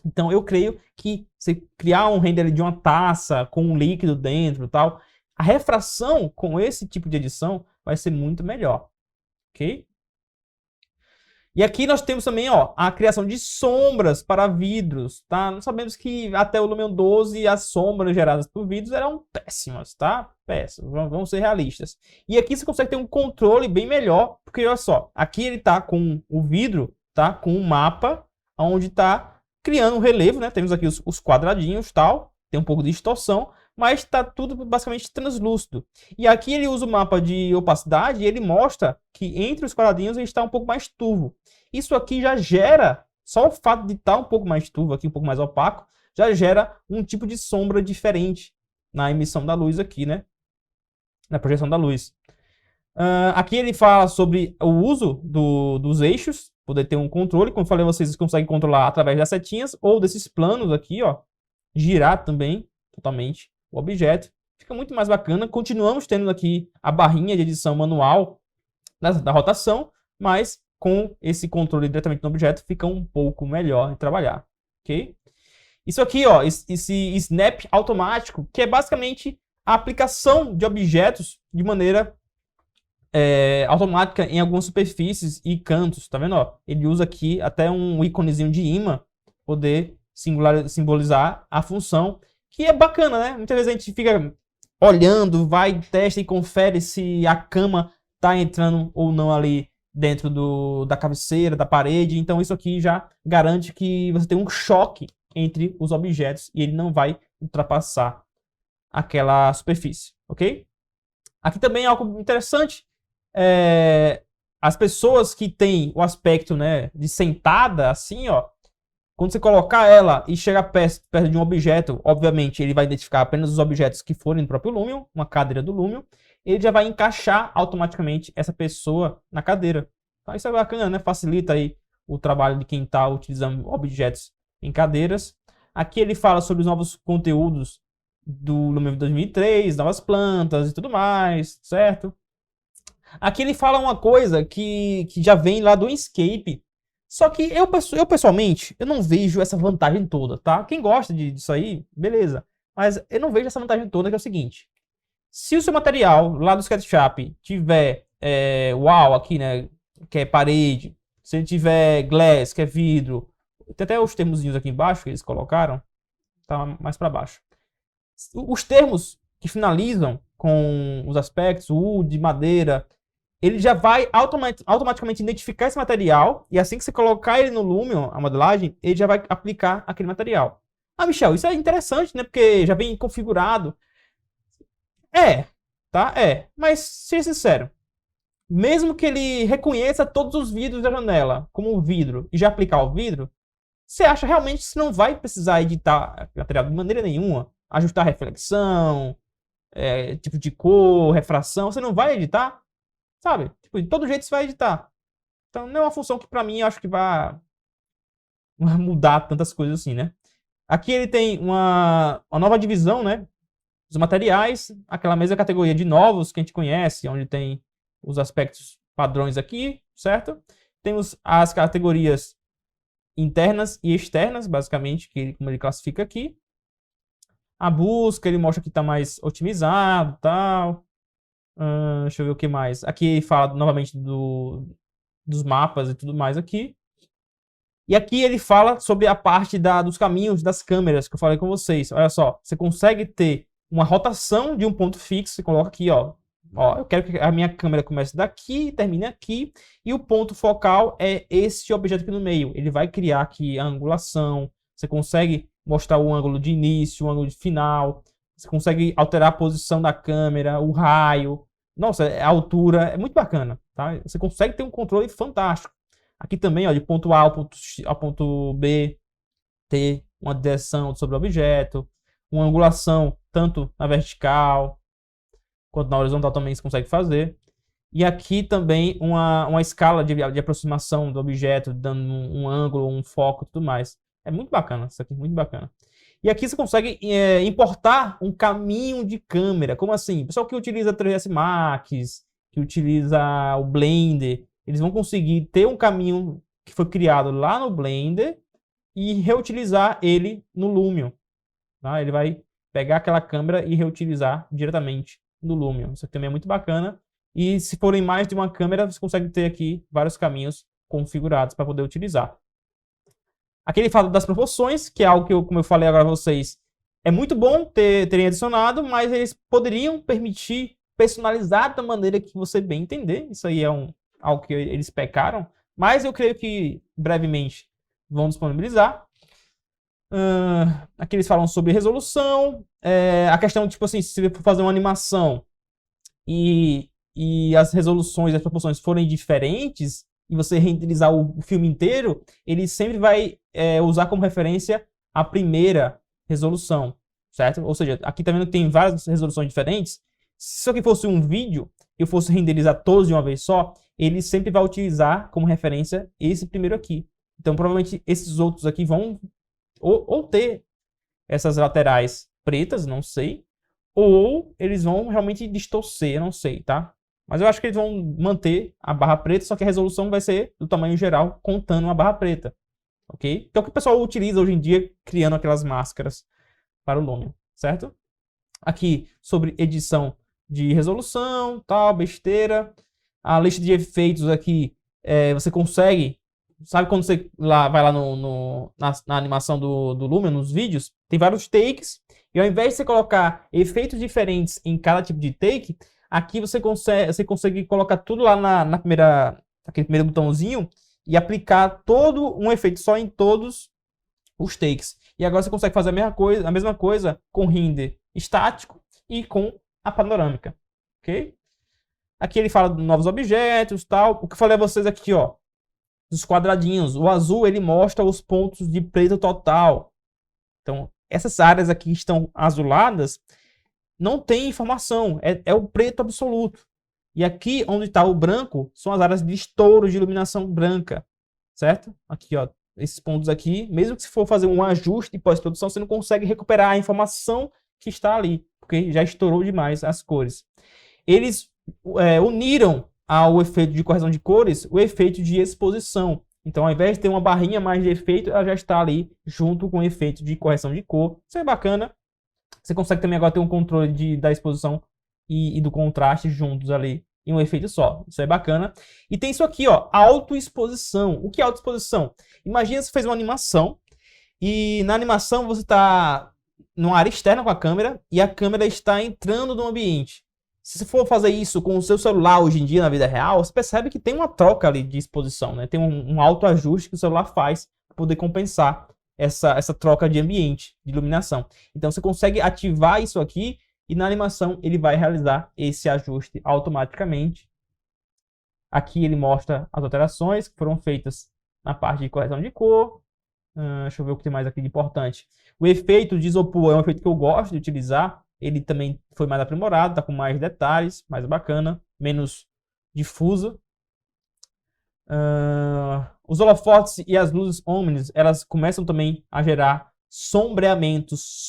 Então eu creio que você criar um render de uma taça com um líquido dentro e tal, a refração com esse tipo de edição vai ser muito melhor, ok? E aqui nós temos também, ó, a criação de sombras para vidros, tá? Nós sabemos que até o Lumion 12 as sombras geradas por vidros eram péssimas, tá? Péssimas, vamos ser realistas. E aqui você consegue ter um controle bem melhor, porque olha só, aqui ele tá com o vidro, tá? Com um mapa, onde tá criando um relevo, né? Temos aqui os quadradinhos, tal, tem um pouco de distorção, mas está tudo basicamente translúcido. E aqui ele usa o mapa de opacidade e ele mostra que entre os quadradinhos ele está um pouco mais turvo. Isso aqui já gera, só o fato de estar um pouco mais turvo aqui, um pouco mais opaco, já gera um tipo de sombra diferente na emissão da luz aqui, né? Na projeção da luz. Aqui ele fala sobre o uso dos eixos, poder ter um controle. Como eu falei, vocês conseguem controlar através das setinhas ou desses planos aqui, ó. girar também totalmente o objeto. Fica muito mais bacana. Continuamos tendo aqui a barrinha de edição manual da rotação, mas com esse controle diretamente no objeto fica um pouco melhor de trabalhar, ok? Isso aqui, ó, esse snap automático, que é basicamente a aplicação de objetos de maneira automática em algumas superfícies e cantos, tá vendo? Ó? Ele usa aqui até um íconezinho de imã, poder simbolizar a função, que é bacana, né? Muitas vezes a gente fica olhando, vai, testa e confere se a cama tá entrando ou não ali dentro da cabeceira, da parede. Então isso aqui já garante que você tem um choque entre os objetos e ele não vai ultrapassar aquela superfície, ok? Aqui também é algo interessante. As pessoas que têm o aspecto, né, de sentada, assim, ó, quando você colocar ela e chegar perto de um objeto, obviamente ele vai identificar apenas os objetos que forem do próprio Lumion, uma cadeira do Lumion, ele já vai encaixar automaticamente essa pessoa na cadeira. Então, isso é bacana, né? Facilita aí o trabalho de quem está utilizando objetos em cadeiras. Aqui ele fala sobre os novos conteúdos do Lumion 2003, novas plantas e tudo mais, certo? Aqui ele fala uma coisa que já vem lá do Inkscape, só que eu pessoalmente, eu não vejo essa vantagem toda, tá? Quem gosta disso aí, beleza. Mas eu não vejo essa vantagem toda, que é o seguinte. Se o seu material lá do SketchUp tiver wall aqui, né, que é parede, se ele tiver glass, que é vidro, tem até os termozinhos aqui embaixo que eles colocaram, tá mais para baixo. Os termos que finalizam com os aspectos, wood, madeira, ele já vai automaticamente identificar esse material, e assim que você colocar ele no Lumion, a modelagem, ele já vai aplicar aquele material. Ah, Michel, isso é interessante, né? Porque já vem configurado. Tá? Mas, seja sincero, mesmo que ele reconheça todos os vidros da janela como vidro e já aplicar o vidro, você acha realmente que você não vai precisar editar material de maneira nenhuma? Ajustar reflexão, tipo de cor, refração, você não vai editar? Sabe? Tipo, de todo jeito você vai editar. Então não é uma função que pra mim eu acho que vai mudar tantas coisas assim, né? Aqui ele tem uma nova divisão, né? Os materiais, aquela mesma categoria de novos que a gente conhece, onde tem os aspectos padrões aqui, certo? Temos as categorias internas e externas, basicamente, como ele classifica aqui. A busca, ele mostra que está mais otimizado, tal. Deixa eu ver o que mais. Aqui fala novamente dos mapas e tudo mais aqui. E aqui ele fala sobre a parte dos caminhos das câmeras que eu falei com vocês. Olha só, você consegue ter uma rotação de um ponto fixo. Você coloca aqui, ó. Eu quero que a minha câmera comece daqui e termine aqui. E o ponto focal é esse objeto aqui no meio. Ele vai criar aqui a angulação. Você consegue mostrar o ângulo de início, o ângulo de final. Você consegue alterar a posição da câmera, o raio. Nossa, a altura. É muito bacana, tá? Você consegue ter um controle fantástico. Aqui também, ó, de ponto A ao ponto B, ter uma direção sobre o objeto. Uma angulação tanto na vertical quanto na horizontal também você consegue fazer. E aqui também uma escala de aproximação do objeto, dando um ângulo, um foco e tudo mais. É muito bacana, isso aqui é muito bacana. E aqui você consegue importar um caminho de câmera. Como assim? O pessoal que utiliza 3ds Max, que utiliza o Blender, eles vão conseguir ter um caminho que foi criado lá no Blender e reutilizar ele no Lumion. Tá? Ele vai pegar aquela câmera e reutilizar diretamente no Lumion. Isso aqui também é muito bacana. E se forem mais de uma câmera, você consegue ter aqui vários caminhos configurados para poder utilizar. Aqui ele fala das proporções, que é algo que, como eu falei agora a vocês, é muito bom terem adicionado, mas eles poderiam permitir personalizar da maneira que você bem entender. Isso aí é algo que eles pecaram, mas eu creio que brevemente vão disponibilizar. Aqui eles falam sobre resolução, a questão, tipo assim, se você for fazer uma animação e as resoluções, as proporções forem diferentes, e você renderizar o filme inteiro, ele sempre vai usar como referência a primeira resolução, certo? Ou seja, aqui também tem várias resoluções diferentes. Se isso aqui fosse um vídeo, eu fosse renderizar todos de uma vez só, ele sempre vai utilizar como referência esse primeiro aqui. Então, provavelmente, esses outros aqui vão ou ter essas laterais pretas, não sei. Ou eles vão realmente distorcer, não sei, tá? Mas eu acho que eles vão manter a barra preta, só que a resolução vai ser do tamanho geral, contando uma barra preta, ok? Então o que o pessoal utiliza hoje em dia, criando aquelas máscaras para o Lumion, certo? Aqui, sobre edição de resolução, tal, besteira. A lista de efeitos aqui, você consegue... Sabe quando você vai lá na animação do Lumion, nos vídeos? Tem vários takes. E ao invés de você colocar efeitos diferentes em cada tipo de take, aqui você consegue colocar tudo lá naquele primeiro botãozinho e aplicar todo um efeito só em todos os takes. E agora você consegue fazer a mesma coisa com render estático e com a panorâmica. Ok? Aqui ele fala de novos objetos, tal. O que eu falei a vocês aqui, ó, dos quadradinhos. O azul ele mostra os pontos de preto total. Então, essas áreas aqui que estão azuladas não tem informação, é o preto absoluto. E aqui onde está o branco são as áreas de estouro de iluminação branca, certo? Aqui, ó, esses pontos aqui, mesmo que se for fazer um ajuste de pós-produção, você não consegue recuperar a informação que está ali, porque já estourou demais as cores. Eles uniram ao efeito de correção de cores o efeito de exposição. Então, ao invés de ter uma barrinha mais de efeito, ela já está ali junto com o efeito de correção de cor. Isso é bacana. Você consegue também agora ter um controle da exposição e do contraste juntos ali em um efeito só. Isso é bacana. E tem isso aqui, ó, autoexposição. O que é autoexposição? Imagina se você fez uma animação e na animação você está numa área externa com a câmera e a câmera está entrando no ambiente. Se você for fazer isso com o seu celular hoje em dia, na vida real, você percebe que tem uma troca ali de exposição, né? Tem um autoajuste que o celular faz para poder compensar essa troca de ambiente, de iluminação. Então você consegue ativar isso aqui e na animação ele vai realizar esse ajuste automaticamente. Aqui ele mostra as alterações que foram feitas na parte de correção de cor. Deixa eu ver o que tem mais aqui de importante. O efeito de isopor é um efeito que eu gosto de utilizar. Ele também foi mais aprimorado, está com mais detalhes, mais bacana, menos difuso. Os holofotes e as luzes omnis, elas começam também a gerar sombreamentos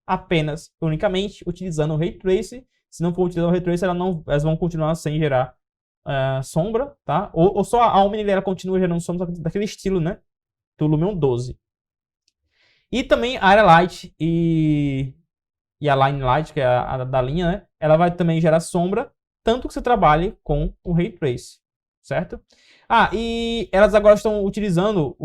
apenas, unicamente, utilizando o Ray Tracing. Se não for utilizar o Ray Tracing, elas vão continuar sem gerar sombra, tá? Ou só a Omni ela continua gerando sombra daquele estilo, né? Do Lumion 12. E também a Area Light e a Line Light, que é a da linha, né? Ela vai também gerar sombra, tanto que você trabalhe com o Ray Tracing, certo? E elas agora estão utilizando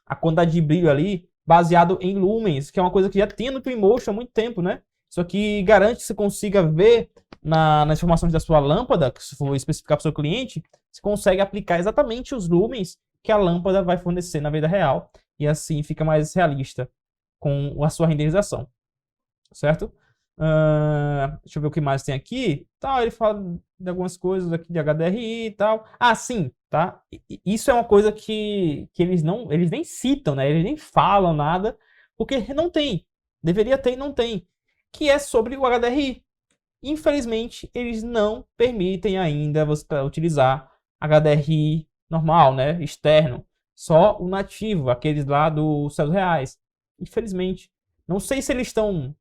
a quantidade de brilho ali baseado em lumens, que é uma coisa que já tinha no Twinmotion há muito tempo, né? Isso aqui garante que você consiga ver nas informações da sua lâmpada, que se for especificar para o seu cliente, você consegue aplicar exatamente os lumens que a lâmpada vai fornecer na vida real, e assim fica mais realista com a sua renderização, certo? Deixa eu ver o que mais tem aqui. Ele fala de algumas coisas aqui de HDRI e tal. Sim, tá? Isso é uma coisa que eles nem citam, né? Eles nem falam nada, porque não tem. Deveria ter e não tem. Que é sobre o HDRI. Infelizmente, eles não permitem ainda você utilizar HDRI normal, né? Externo. Só o nativo, aqueles lá dos céus reais. Infelizmente. Não sei se eles estão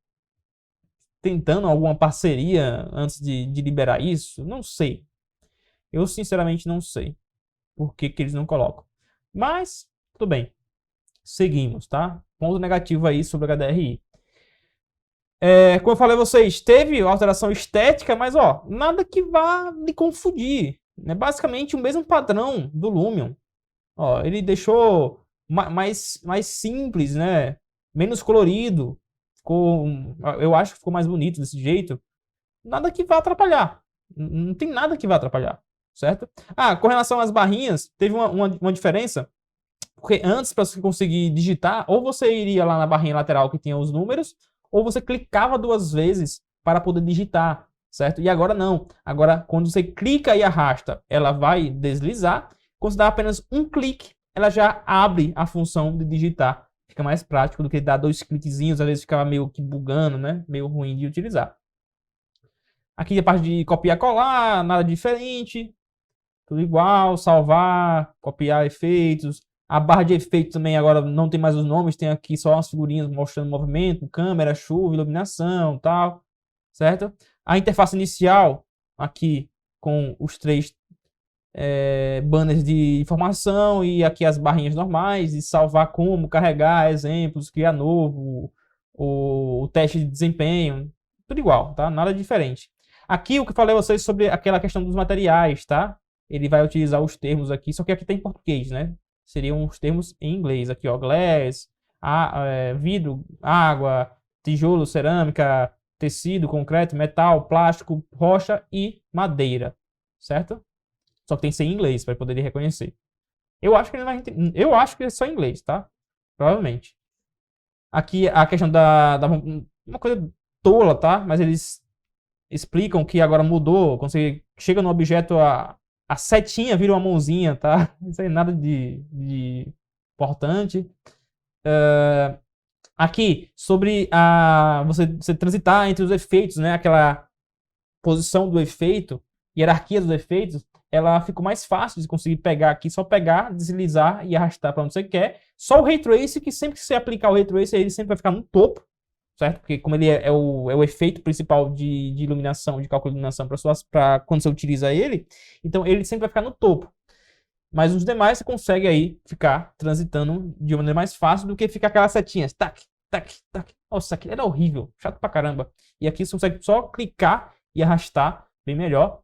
tentando alguma parceria antes de liberar isso. Não sei. Eu sinceramente não sei por que eles não colocam. Mas, tudo bem. Seguimos, tá? Ponto negativo aí sobre o HDRI. Como eu falei a vocês, teve alteração estética, mas ó, nada que vá lhe confundir. É basicamente o mesmo padrão do Lumion. Ó, ele deixou mais simples, né? Menos colorido. Eu acho que ficou mais bonito desse jeito. Nada que vá atrapalhar. Não tem nada que vá atrapalhar, certo? Com relação às barrinhas, teve uma diferença. Porque antes, para você conseguir digitar, ou você iria lá na barrinha lateral que tinha os números, ou você clicava 2 vezes para poder digitar, certo? E agora não. Agora, quando você clica e arrasta, ela vai deslizar. Quando você dá apenas um clique, ela já abre a função de digitar. Fica mais prático do que dar 2 cliquezinhos, às vezes ficava meio que bugando, né? Meio ruim de utilizar. Aqui a parte de copiar e colar, nada diferente. Tudo igual, salvar, copiar efeitos. A barra de efeito também agora não tem mais os nomes, tem aqui só umas figurinhas mostrando movimento, câmera, chuva, iluminação, tal, certo? A interface inicial aqui com os três banners de informação e aqui as barrinhas normais de salvar como, carregar, exemplos, criar novo, o teste de desempenho, tudo igual, tá? Nada diferente. Aqui o que eu falei a vocês sobre aquela questão dos materiais, tá? Ele vai utilizar os termos aqui, só que aqui tem em português, né? Seriam os termos em inglês, aqui ó, glass, vidro, água, tijolo, cerâmica, tecido, concreto, metal, plástico, rocha e madeira, certo? Só que tem que ser em inglês para poder reconhecer. Eu acho que ele vai entender. Eu acho que é só em inglês, tá? Provavelmente. Aqui a questão uma coisa tola, tá? Mas eles explicam que agora mudou. Quando você chega no objeto, a setinha vira uma mãozinha, tá? Isso aí nada de importante. Aqui, sobre você transitar entre os efeitos, né? Aquela posição do efeito, hierarquia dos efeitos, ela ficou mais fácil de conseguir pegar aqui, só pegar, deslizar e arrastar para onde você quer. Só o Ray Trace, que sempre que você aplicar o Ray Trace, ele sempre vai ficar no topo, certo? Porque como ele é o efeito principal de iluminação, de cálculo de iluminação para quando você utiliza ele, então ele sempre vai ficar no topo. Mas os demais você consegue aí ficar transitando de uma maneira mais fácil do que ficar aquelas setinhas. Tac, tac, tac. Nossa, aquilo era horrível, chato pra caramba. E aqui você consegue só clicar e arrastar bem melhor.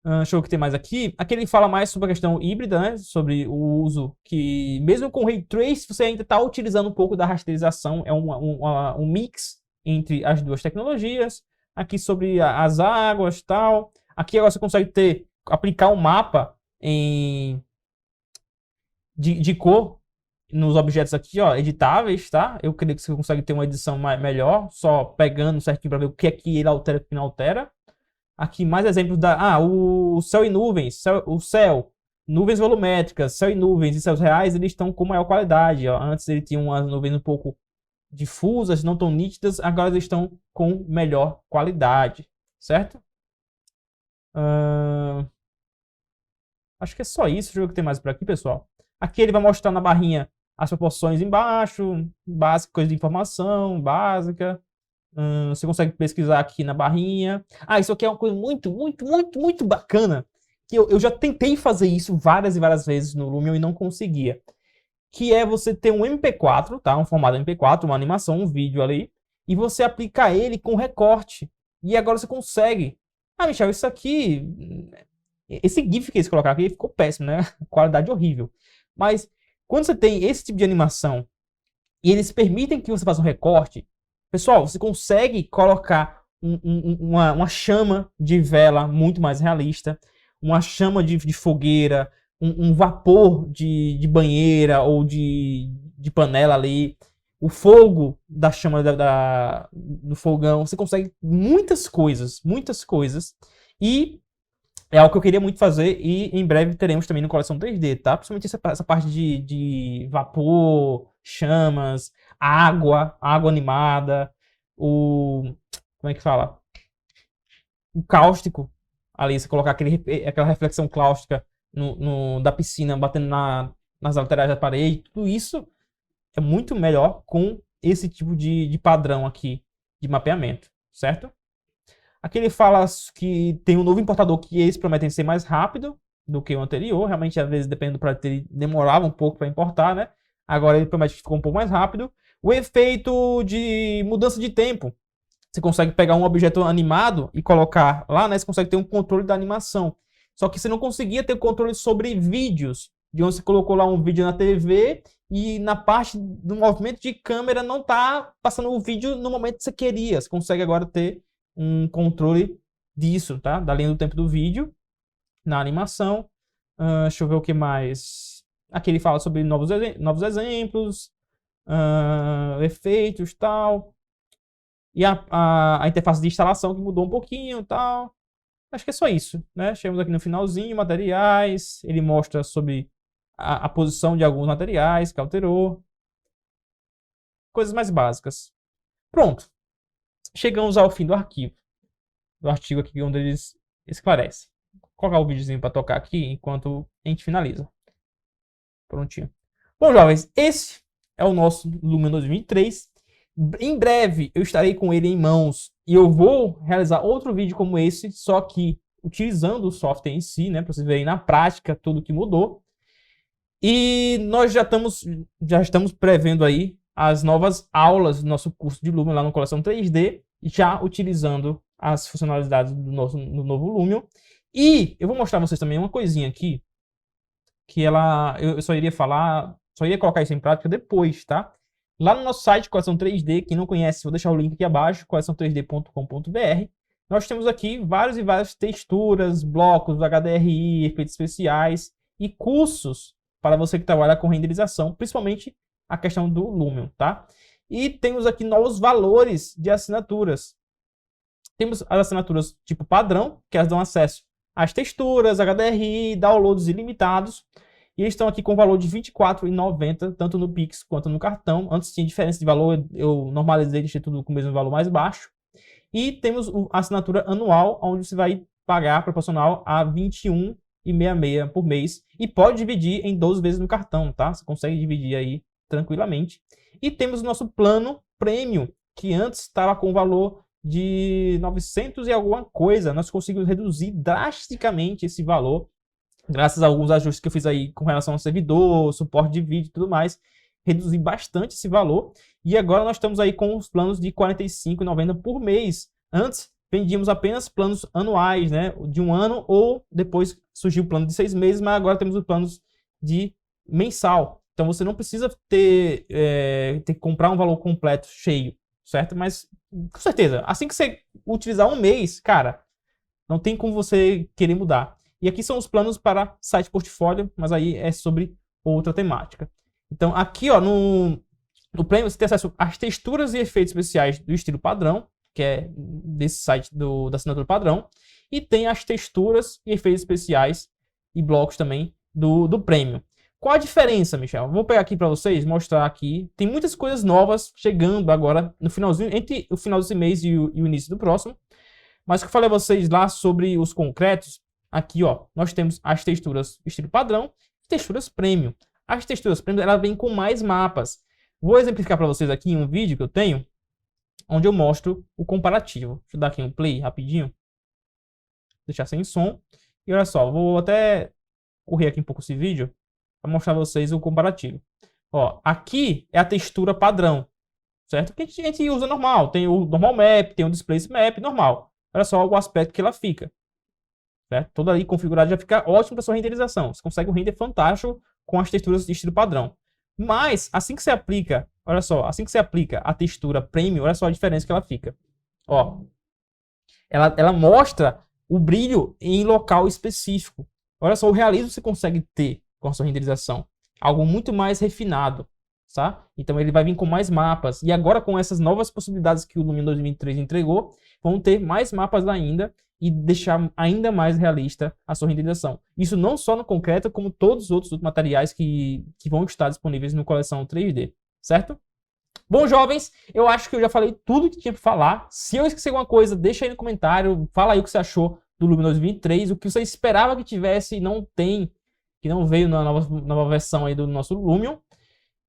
Deixa eu ver o que tem mais aqui. Aqui ele fala mais sobre a questão híbrida, né? Sobre o uso que, mesmo com o Ray Trace, você ainda está utilizando um pouco da rasterização. É um mix entre as duas tecnologias. Aqui sobre as águas e tal. Aqui agora você consegue aplicar um mapa de cor nos objetos aqui, ó, editáveis, tá? Eu creio que você consegue ter uma edição melhor, só pegando certinho para ver o que é que ele altera e o que não altera. Aqui mais exemplos o céu e nuvens, nuvens volumétricas, céu e nuvens e céus reais, eles estão com maior qualidade. Ó. Antes ele tinha umas nuvens um pouco difusas, não tão nítidas, agora eles estão com melhor qualidade, certo? Acho que é só isso. Deixa eu ver o que tem mais por aqui, pessoal. Aqui ele vai mostrar na barrinha as proporções embaixo, básica, coisa de informação, básica. Você consegue pesquisar aqui na barrinha. Isso aqui é uma coisa muito, muito, muito, muito bacana. Que eu já tentei fazer isso várias e várias vezes no Lumion e não conseguia. Que é você ter um MP4, tá? Um formato MP4, uma animação, um vídeo ali. E você aplicar ele com recorte. E agora você consegue. Michel, isso aqui... Esse GIF que eles colocaram aqui ficou péssimo, né? Qualidade horrível. Mas quando você tem esse tipo de animação e eles permitem que você faça um recorte, pessoal, você consegue colocar uma chama de vela muito mais realista, uma chama de fogueira, um vapor de banheira ou de panela ali, o fogo da chama do fogão. Você consegue muitas coisas. E é algo que eu queria muito fazer e em breve teremos também no Coleção 3D, tá? Principalmente essa parte de vapor, chamas, água animada, como é que fala? O cáustico. Ali, você colocar aquela reflexão cáustica da piscina batendo nas laterais da parede. Tudo isso é muito melhor com esse tipo de padrão aqui de mapeamento, certo? Aqui ele fala que tem um novo importador que eles prometem ser mais rápido do que o anterior. Realmente, às vezes, dependendo do projeto, ele demorava um pouco para importar, né? Agora ele promete que ficou um pouco mais rápido. O efeito de mudança de tempo. Você consegue pegar um objeto animado e colocar lá, né? Você consegue ter um controle da animação. Só que você não conseguia ter controle sobre vídeos. De onde você colocou lá um vídeo na TV e na parte do movimento de câmera não tá passando o vídeo no momento que você queria. Você consegue agora ter um controle disso, tá? Da linha do tempo do vídeo na animação. Deixa eu ver o que mais. Aqui ele fala sobre novos exemplos, efeitos e tal. E a interface de instalação que mudou um pouquinho e tal. Acho que é só isso, né? Chegamos aqui no finalzinho, materiais. Ele mostra sobre a posição de alguns materiais que alterou. Coisas mais básicas. Pronto. Chegamos ao fim do arquivo. Do artigo aqui onde eles esclarecem. Vou colocar o videozinho para tocar aqui enquanto a gente finaliza. Prontinho. Bom, jovens, esse é o nosso Lumion 2003. Em breve eu estarei com ele em mãos e eu vou realizar outro vídeo como esse, só que utilizando o software em si, né, para vocês verem na prática tudo que mudou. E nós já estamos prevendo aí as novas aulas do nosso curso de Lumion lá no Coleção 3D, já utilizando as funcionalidades do novo Lumion. E eu vou mostrar pra vocês também uma coisinha aqui, que eu só iria colocar isso em prática depois, tá? Lá no nosso site, Coleção 3D, quem não conhece, vou deixar o link aqui abaixo, coleção3d.com.br. Nós temos aqui várias e várias texturas, blocos, HDRI, efeitos especiais e cursos para você que trabalha com renderização, principalmente a questão do Lumion, tá? E temos aqui novos valores de assinaturas. Temos as assinaturas tipo padrão, que elas dão acesso às texturas, HDRI, downloads ilimitados. E eles estão aqui com valor de R$ 24,90, tanto no Pix quanto no cartão. Antes tinha diferença de valor, eu normalizei, deixei tudo com o mesmo valor mais baixo. E temos a assinatura anual, onde você vai pagar proporcional a R$ 21,66 por mês. E pode dividir em 12 vezes no cartão, tá? Você consegue dividir aí tranquilamente. E temos o nosso plano Premium, que antes estava com valor de 900 e alguma coisa. Nós conseguimos reduzir drasticamente esse valor, graças a alguns ajustes que eu fiz aí com relação ao servidor, suporte de vídeo e tudo mais. Reduzi bastante esse valor. E agora nós estamos aí com os planos de R$ 45,90 por mês. Antes, vendíamos apenas planos anuais, né? De um ano, ou depois surgiu o plano de 6 meses, mas agora temos os planos de mensal. Então você não precisa ter que comprar um valor completo, cheio, certo? Mas, com certeza, assim que você utilizar um mês, cara, não tem como você querer mudar. E aqui são os planos para site portfólio, mas aí é sobre outra temática. Então, aqui ó, no Premium você tem acesso às texturas e efeitos especiais do estilo padrão, que é desse site da assinatura padrão. E tem as texturas e efeitos especiais e blocos também do Premium. Qual a diferença, Michel? Vou pegar aqui para vocês, mostrar aqui. Tem muitas coisas novas chegando agora, no finalzinho, entre o final desse mês e o início do próximo. Mas o que eu falei a vocês lá sobre os concretos, aqui ó, nós temos as texturas estilo padrão e texturas Premium. As texturas Premium, ela vem com mais mapas. Vou exemplificar para vocês aqui em um vídeo que eu tenho, onde eu mostro o comparativo. Deixa eu dar aqui um play rapidinho. Deixar sem som. E olha só, vou até correr aqui um pouco esse vídeo para mostrar a vocês o comparativo. Ó, aqui é a textura padrão, certo? Que a gente usa normal. Tem o normal map, tem o displace map, normal. Olha só o aspecto que ela fica. Certo? Toda ali configurada já fica ótimo para sua renderização. Você consegue um render fantástico com as texturas de estilo padrão. Mas, assim que você aplica, olha só, assim que você aplica a textura Premium, olha só a diferença que ela fica. Ó, ela mostra o brilho em local específico. Olha só o realismo que você consegue ter com a sua renderização. Algo muito mais refinado, tá? Então ele vai vir com mais mapas. E agora com essas novas possibilidades que o Lumion 2003 entregou, vão ter mais mapas ainda e deixar ainda mais realista a sua renderização. Isso não só no concreto, como todos os outros materiais que vão estar disponíveis no Coleção 3D, certo? Bom, jovens, eu acho que eu já falei tudo que tinha para falar. Se eu esqueci alguma coisa, deixa aí no comentário, fala aí o que você achou do Lumion 2023, o que você esperava que tivesse e não tem, que não veio na nova versão aí do nosso Lumion.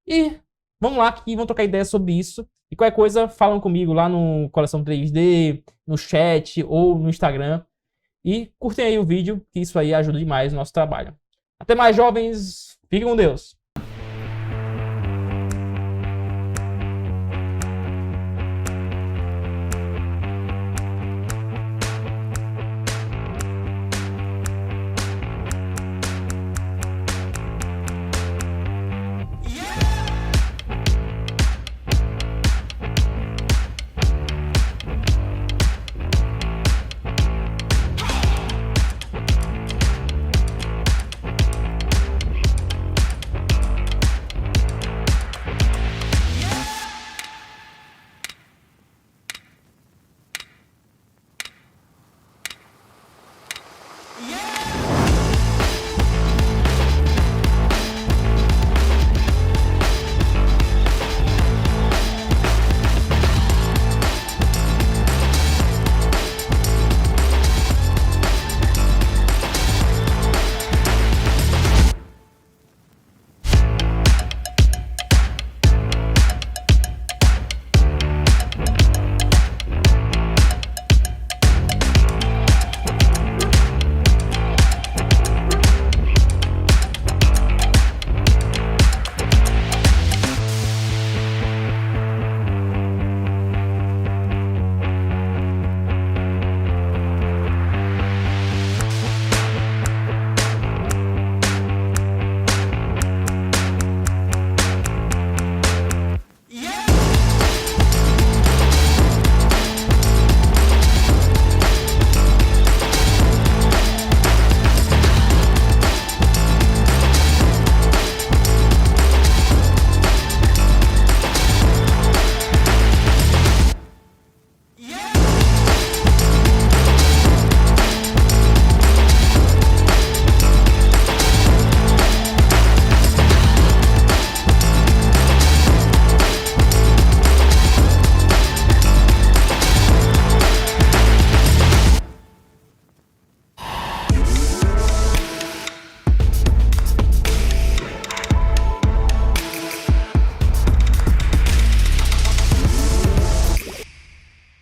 E vamos lá, que vamos trocar ideias sobre isso. E qualquer coisa, falam comigo lá no Coleção 3D, no chat ou no Instagram. E curtem aí o vídeo, que isso aí ajuda demais o nosso trabalho. Até mais, jovens. Fiquem com Deus.